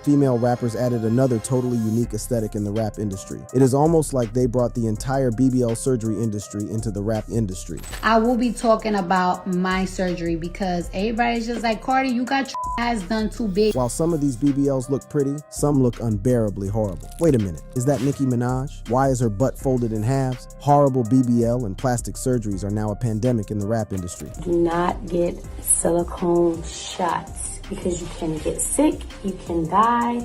Female rappers added another totally unique aesthetic in the rap industry. It is almost like they brought the entire BBL surgery industry into the rap industry. I will be talking about my surgery because everybody's just like, Cardi, you got your ass done too big. While some of these BBLs look pretty, some look unbearably horrible. Wait a minute, is that Nicki Minaj? Why is her butt folded in halves? Horrible BBL and plastic surgeries are now a pandemic in the rap industry. Do not get silicone shots because you can get sick, you can die,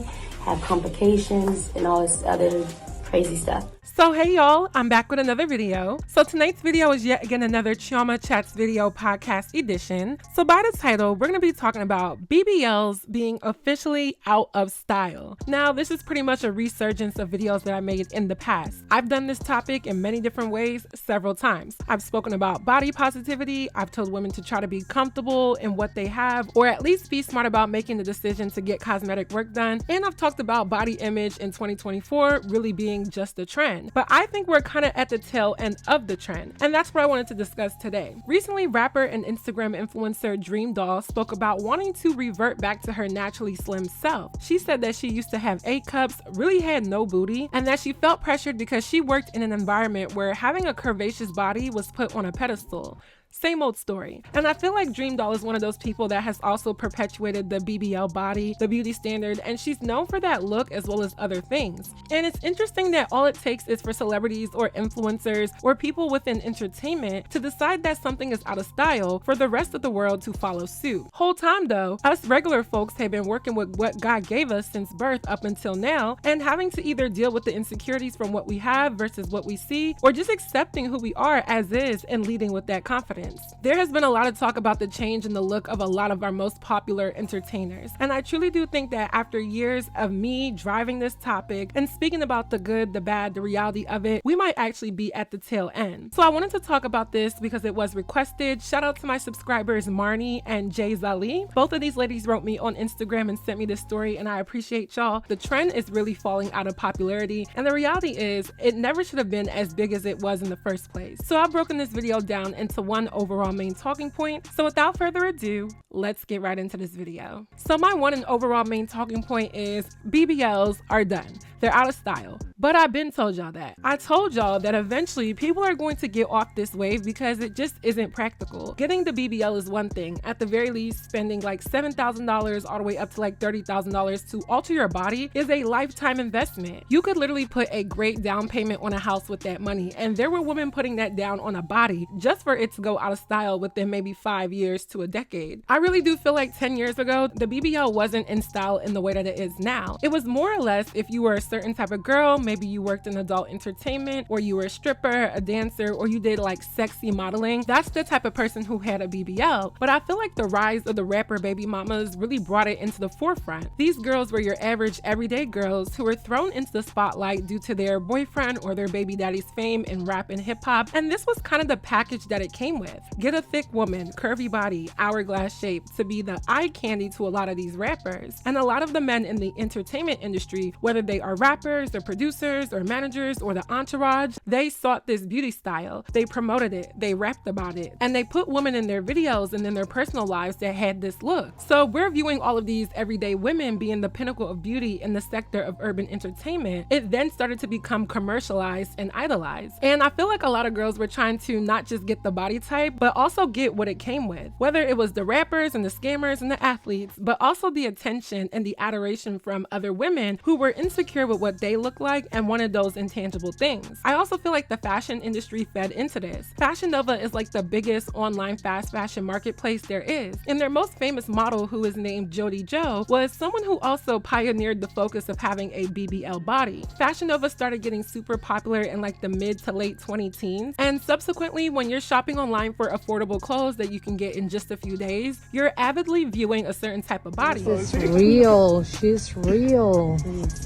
have complications, and all this other crazy stuff. So hey y'all, I'm back with another video. So tonight's video is yet again another Chioma Chats video podcast edition. So by the title, we're going to be talking about BBLs being officially out of style. Now this is pretty much a resurgence of videos that I made in the past. I've done this topic in many different ways several times. I've spoken about body positivity. I've told women to try to be comfortable in what they have, or at least be smart about making the decision to get cosmetic work done. And I've talked about body image in 2024 really being just a trend. But I think we're kind of at the tail end of the trend, and that's what I wanted to discuss today. Recently, rapper and Instagram influencer Yall spoke about wanting to revert back to her naturally slim self. She said that she used to have 8 cups, really had no booty, and that she felt pressured because she worked in an environment where having a curvaceous body was put on a pedestal. Same old story. And I feel like Yall is one of those people that has also perpetuated the BBL body, the beauty standard, and she's known for that look as well as other things. And it's interesting that all it takes is for celebrities or influencers or people within entertainment to decide that something is out of style for the rest of the world to follow suit. Whole time though, us regular folks have been working with what God gave us since birth up until now and having to either deal with the insecurities from what we have versus what we see, or just accepting who we are as is and leading with that confidence. There has been a lot of talk about the change in the look of a lot of our most popular entertainers, and I truly do think that after years of me driving this topic and speaking about the good, the bad, the reality of it, we might actually be at the tail end. So I wanted to talk about this because it was requested. Shout out to my subscribers Marnie and Jay Zali. Both of these ladies wrote me on Instagram and sent me this story, and I appreciate y'all. The trend is really falling out of popularity, and the reality is it never should have been as big as it was in the first place. So I've broken this video down into one overall main talking point. So without further ado, let's get right into this video. So my one and overall main talking point is BBLs are done. They're out of style. But I've been told y'all that. I told y'all that eventually people are going to get off this wave because it just isn't practical. Getting the BBL is one thing. At the very least, spending like $7,000 all the way up to like $30,000 to alter your body is a lifetime investment. You could literally put a great down payment on a house with that money, and there were women putting that down on a body just for it to go out of style within maybe 5 years to a decade. I really do feel like 10 years ago, the BBL wasn't in style in the way that it is now. It was more or less if you were a certain type of girl, maybe you worked in adult entertainment, or you were a stripper, a dancer, or you did like sexy modeling. That's the type of person who had a BBL. But I feel like the rise of the rapper baby mamas really brought it into the forefront. These girls were your average everyday girls who were thrown into the spotlight due to their boyfriend or their baby daddy's fame in rap and hip hop. And this was kind of the package that it came with. Get a thick woman, curvy body, hourglass shape to be the eye candy to a lot of these rappers. And a lot of the men in the entertainment industry, whether they are rappers or producers or managers or the entourage, they sought this beauty style. They promoted it, they rapped about it, and they put women in their videos and in their personal lives that had this look. So we're viewing all of these everyday women being the pinnacle of beauty in the sector of urban entertainment. It then started to become commercialized and idolized. And I feel like a lot of girls were trying to not just get the body type, but also get what it came with. Whether it was the rappers and the scammers and the athletes, but also the attention and the adoration from other women who were insecure with what they looked like and wanted those intangible things. I also feel like the fashion industry fed into this. Fashion Nova is like the biggest online fast fashion marketplace there is. And their most famous model, who is named Jody Joe, was someone who also pioneered the focus of having a BBL body. Fashion Nova started getting super popular in like the mid to late 2010s, and subsequently when you're shopping online for affordable clothes that you can get in just a few days, you're avidly viewing a certain type of body. This is real. She's real.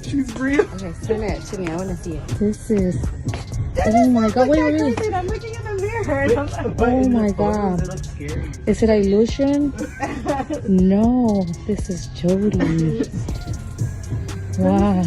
She's real. Okay, turn it to me. I want to see it. This is. Oh my god! Wait. I'm looking in the mirror. Oh my god! Does it look scary? Is it illusion? No, this is Jody. Wow.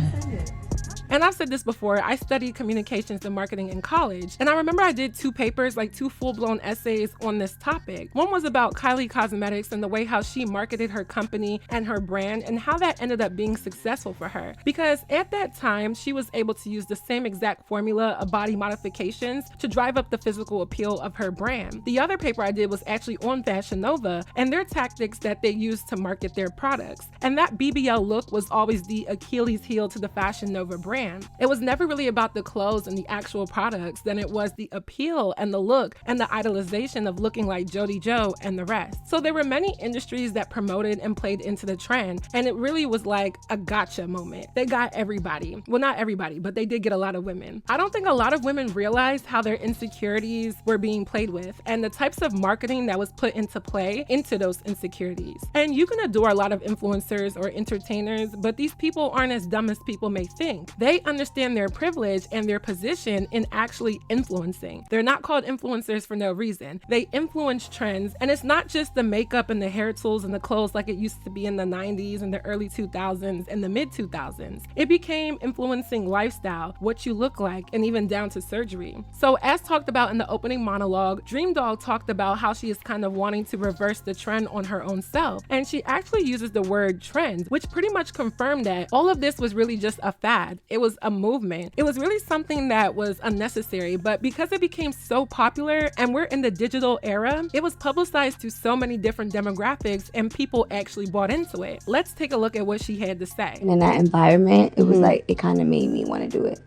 And I've said this before, I studied communications and marketing in college, and I remember I did 2 papers, like 2 full-blown essays on this topic. One was about Kylie Cosmetics and the way how she marketed her company and her brand and how that ended up being successful for her. Because at that time, she was able to use the same exact formula of body modifications to drive up the physical appeal of her brand. The other paper I did was actually on Fashion Nova and their tactics that they used to market their products. And that BBL look was always the Achilles heel to the Fashion Nova brand. It was never really about the clothes and the actual products, then it was the appeal and the look and the idolization of looking like Jody Joe and the rest. So there were many industries that promoted and played into the trend, and it really was like a gotcha moment. They got everybody. Well, not everybody, but they did get a lot of women. I don't think a lot of women realized how their insecurities were being played with and the types of marketing that was put into play into those insecurities. And you can adore a lot of influencers or entertainers, but these people aren't as dumb as people may think. They understand their privilege and their position in actually influencing. They're not called influencers for no reason. They influence trends, and it's not just the makeup and the hair tools and the clothes like it used to be in the 90s and the early 2000s and the mid 2000s. It became influencing lifestyle, what you look like, and even down to surgery. So as talked about in the opening monologue, Dream Doll talked about how she is kind of wanting to reverse the trend on her own self. And she actually uses the word trend, which pretty much confirmed that all of this was really just a fad. It was a movement. It was really something that was unnecessary, but because it became so popular and we're in the digital era, it was publicized to so many different demographics and people actually bought into it. Let's take a look at what she had to say. And in that environment, it was like, it kind of made me want to do it.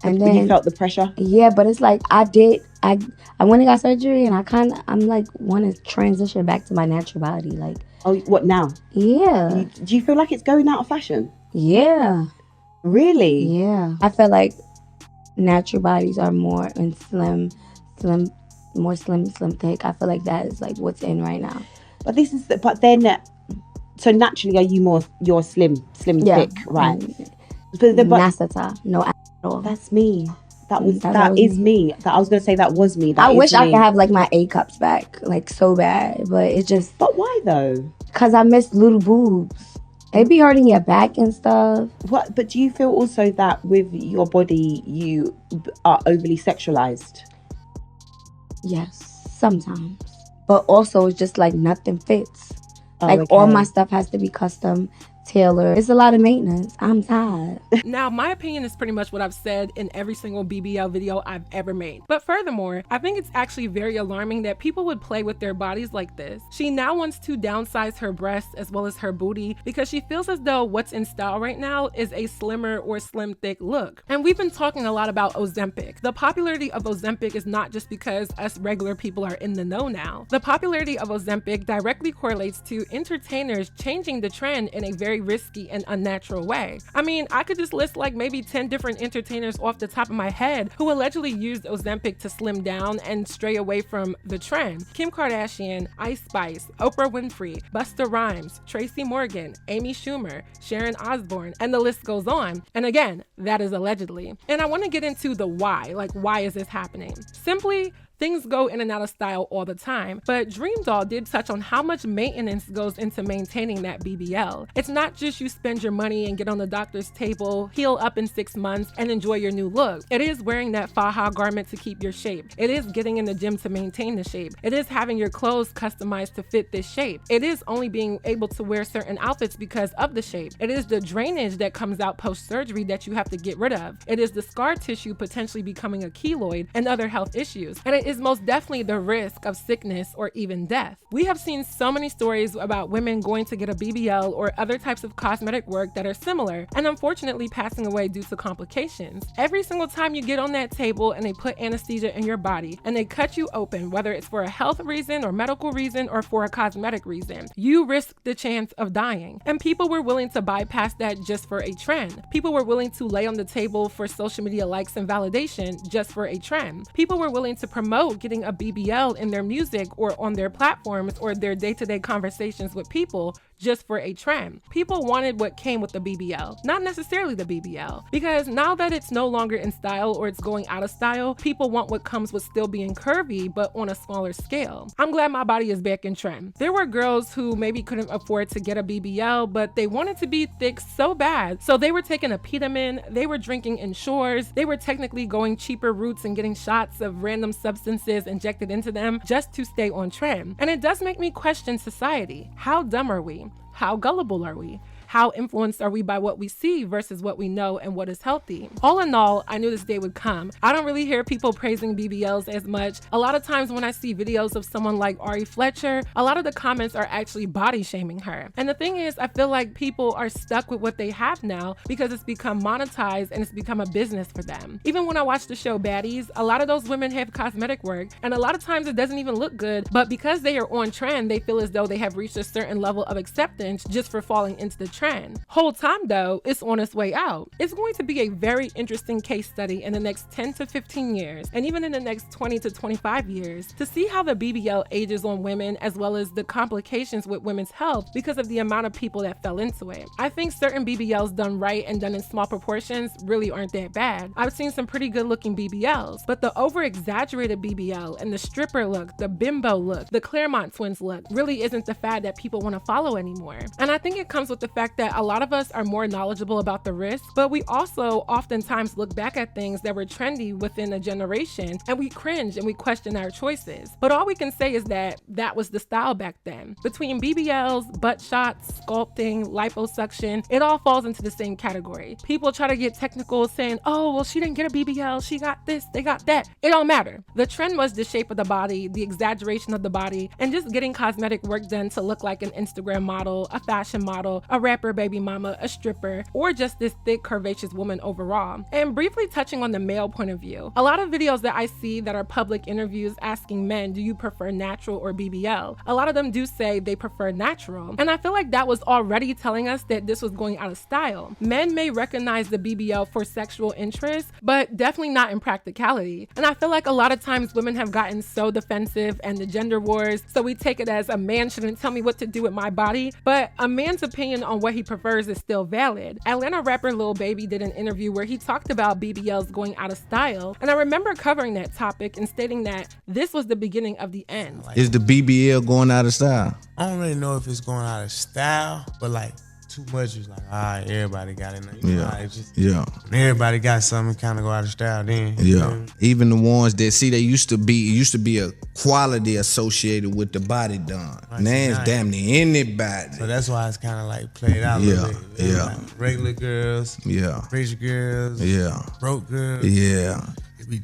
And when then you felt the pressure? Yeah, but it's like I went and got surgery, and I'm like want to transition back to my natural body. Like, oh, what now? Yeah. Do you feel like it's going out of fashion? Yeah. Really? Yeah. I feel like natural bodies are more in slim thick. I feel like that is like what's in right now. But so naturally, are you more slim thick, right? Nasata, no at all. That's me. That is me. I was gonna say that was me. I wish I could have like my A cups back, like so bad, but it just. But why though? Cause I miss little boobs. It be hurting your back and stuff. What? But do you feel also that with your body you are overly sexualized? Yes, sometimes. But also it's just like nothing fits. Like all my stuff has to be custom tailored. It's a lot of maintenance. I'm tired. Now, my opinion is pretty much what I've said in every single BBL video I've ever made. But furthermore, I think it's actually very alarming that people would play with their bodies like this. She now wants to downsize her breasts as well as her booty because she feels as though what's in style right now is a slimmer or slim thick look. And we've been talking a lot about Ozempic. The popularity of Ozempic is not just because us regular people are in the know now. The popularity of Ozempic directly correlates to entertainers changing the trend in a very risky and unnatural way. I mean, I could just list like maybe 10 different entertainers off the top of my head who allegedly used Ozempic to slim down and stray away from the trend. Kim Kardashian, Ice Spice, Oprah Winfrey, Busta Rhymes, Tracy Morgan, Amy Schumer, Sharon Osbourne, and the list goes on. And again, that is allegedly. And I want to get into the why, like why is this happening? Simply, things go in and out of style all the time, but Dream Doll did touch on how much maintenance goes into maintaining that BBL. It's not just you spend your money and get on the doctor's table, heal up in 6 months, and enjoy your new look. It is wearing that faja garment to keep your shape. It is getting in the gym to maintain the shape. It is having your clothes customized to fit this shape. It is only being able to wear certain outfits because of the shape. It is the drainage that comes out post-surgery that you have to get rid of. It is the scar tissue potentially becoming a keloid and other health issues. And it is most definitely the risk of sickness or even death. We have seen so many stories about women going to get a BBL or other types of cosmetic work that are similar and unfortunately passing away due to complications. Every single time you get on that table and they put anesthesia in your body and they cut you open, whether it's for a health reason or medical reason or for a cosmetic reason, you risk the chance of dying. And people were willing to bypass that just for a trend. People were willing to lay on the table for social media likes and validation just for a trend. People were willing to promote promote getting a BBL in their music or on their platforms or their day-to-day conversations with people just for a trend. People wanted what came with the BBL, not necessarily the BBL, because now that it's no longer in style or it's going out of style, people want what comes with still being curvy, but on a smaller scale. I'm glad my body is back in trend. There were girls who maybe couldn't afford to get a BBL, but they wanted to be thick so bad. So they were taking a Petamin, they were drinking Ensures, they were technically going cheaper routes and getting shots of random substances injected into them just to stay on trend. And it does make me question society. How dumb are we? How gullible are we? How influenced are we by what we see versus what we know and what is healthy? All in all, I knew this day would come. I don't really hear people praising BBLs as much. A lot of times when I see videos of someone like Ari Fletcher, a lot of the comments are actually body shaming her. And the thing is, I feel like people are stuck with what they have now because it's become monetized and it's become a business for them. Even when I watch the show Baddies, a lot of those women have cosmetic work and a lot of times it doesn't even look good, but because they are on trend, they feel as though they have reached a certain level of acceptance just for falling into the trend. Whole time though, it's on its way out. It's going to be a very interesting case study in the next 10 to 15 years, and even in the next 20 to 25 years, to see how the BBL ages on women as well as the complications with women's health because of the amount of people that fell into it. I think certain BBLs done right and done in small proportions really aren't that bad. I've seen some pretty good looking BBLs, but the over exaggerated BBL and the stripper look, the bimbo look, the Claremont twins look really isn't the fad that people want to follow anymore. And I think it comes with the fact that a lot of us are more knowledgeable about the risks, but we also oftentimes look back at things that were trendy within a generation and we cringe and we question our choices. But all we can say is that that was the style back then. Between BBLs, butt shots, sculpting, liposuction, it all falls into the same category. People try to get technical saying, oh, well, she didn't get a BBL, she got this, they got that. It don't matter. The trend was the shape of the body, the exaggeration of the body, and just getting cosmetic work done to look like an Instagram model, a fashion model, a rapper baby mama, a stripper, or just this thick, curvaceous woman overall. And briefly touching on the male point of view, a lot of videos that I see that are public interviews asking men, do you prefer natural or BBL? A lot of them do say they prefer natural. And I feel like that was already telling us that this was going out of style. Men may recognize the BBL for sexual interest, but definitely not in practicality. And I feel like a lot of times women have gotten so defensive and the gender wars, so we take it as a man shouldn't tell me what to do with my body, but a man's opinion on what he prefers is still valid. Atlanta rapper Lil Baby did an interview where he talked about BBLs going out of style, and I remember covering that topic and stating that this was the beginning of the end. Is the BBL going out of style? I don't really know if it's going out of style, but like too much is like, all right, everybody got it. You know, it's just, when everybody got something, kind of go out of style then. Even the ones that see, they used to be a quality associated with the body done. Right, now it's damn near anybody. So that's why it's kind of like played out a little bit. You know, like regular girls, rich girls, broke girls.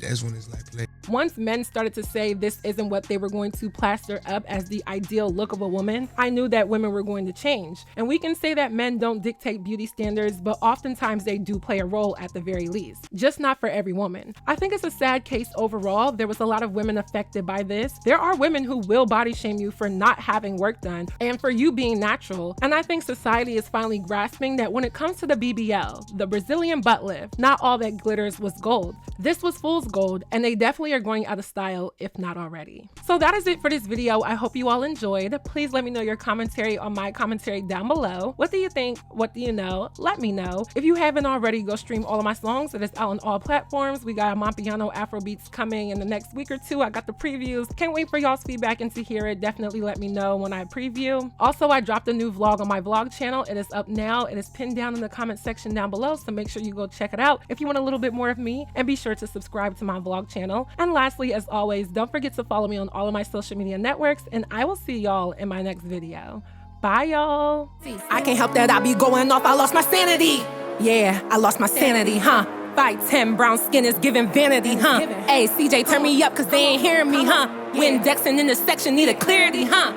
That's when it's like played. Once men started to say this isn't what they were going to plaster up as the ideal look of a woman, I knew that women were going to change. And we can say that men don't dictate beauty standards, but oftentimes they do play a role at the very least, just not for every woman. I think it's a sad case overall. There was a lot of women affected by this. There are women who will body shame you for not having work done and for you being natural. And I think society is finally grasping that when it comes to the BBL, the Brazilian butt lift, not all that glitters was gold. This was fool's gold, and they definitely are going out of style, if not already. So that is it for this video. I hope you all enjoyed. Please let me know your commentary on my commentary down below. What do you think? What do you know? Let me know. If you haven't already, go stream all of my songs. It is out on all platforms. We got Mampiano AfroBeats coming in the next week or two. I got the previews. Can't wait for y'all's feedback and to hear it. Definitely let me know when I preview. Also, I dropped a new vlog on my vlog channel. It is up now. It is pinned down in the comment section down below, so make sure you go check it out if you want a little bit more of me, and be sure to subscribe to my vlog channel. And lastly, as always, don't forget to follow me on all of my social media networks, and I will see y'all in my next video. Bye, y'all. I can't help that I be going off. I lost my sanity. Yeah, I lost my sanity, huh? 5'10", brown skin is giving vanity, huh? Hey, CJ, turn me up, cause they ain't hearing me, huh? When Dexon in the section need a clarity, huh?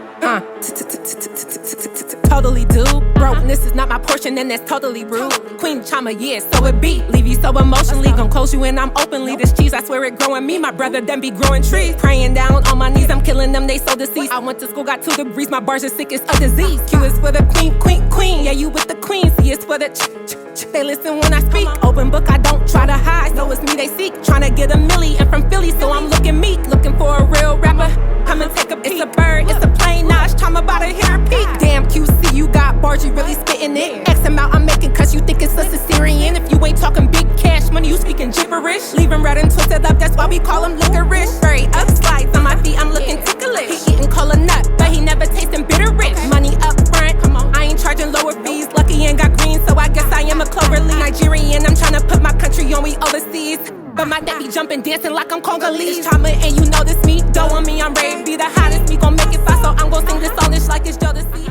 Totally do. Brokenness is not my portion, and that's totally rude. Queen Chioma, yeah, so it be. Leave you so emotionally. Gon' close you and I'm openly. This cheese, I swear it growing me. My brother them be growing trees. Praying down on my knees, I'm killing them, they so deceased. I went to school, got 2 degrees, my bars are sick as a disease. Q is for the queen. Yeah, you with the queen. C is for the they listen when I speak. Open book, I don't try to hide. So it's me they seek. Tryna get a milli and from Philly, so I'm looking meek. Looking for a real rapper. Come and take a peek. It's a bird, it's a plane. Now it's time about to hear a peak. Damn QC, you got bars, you really spitting it. X amount I'm making cause you think it's a Syrian. If you ain't talking big cash money, you speaking gibberish. Leaving red and twisted up, that's why we call him licorice. Very up slides on my feet, I'm looking ticklish. He eating cola nut, but he never tasting bitter rich. Money up front, I ain't charging lower fees. Lucky and got green, so I guess I am a Cloverleaf. Nigerian, I'm tryna put my country on, we overseas. But my neck be jumping, dancing like I'm Congolese. Chioma, and you know this me. Go on me, I'm ready to be the hottest. Me gon' make it fast, so I'm gon' sing this song. It's like it's Jodeci.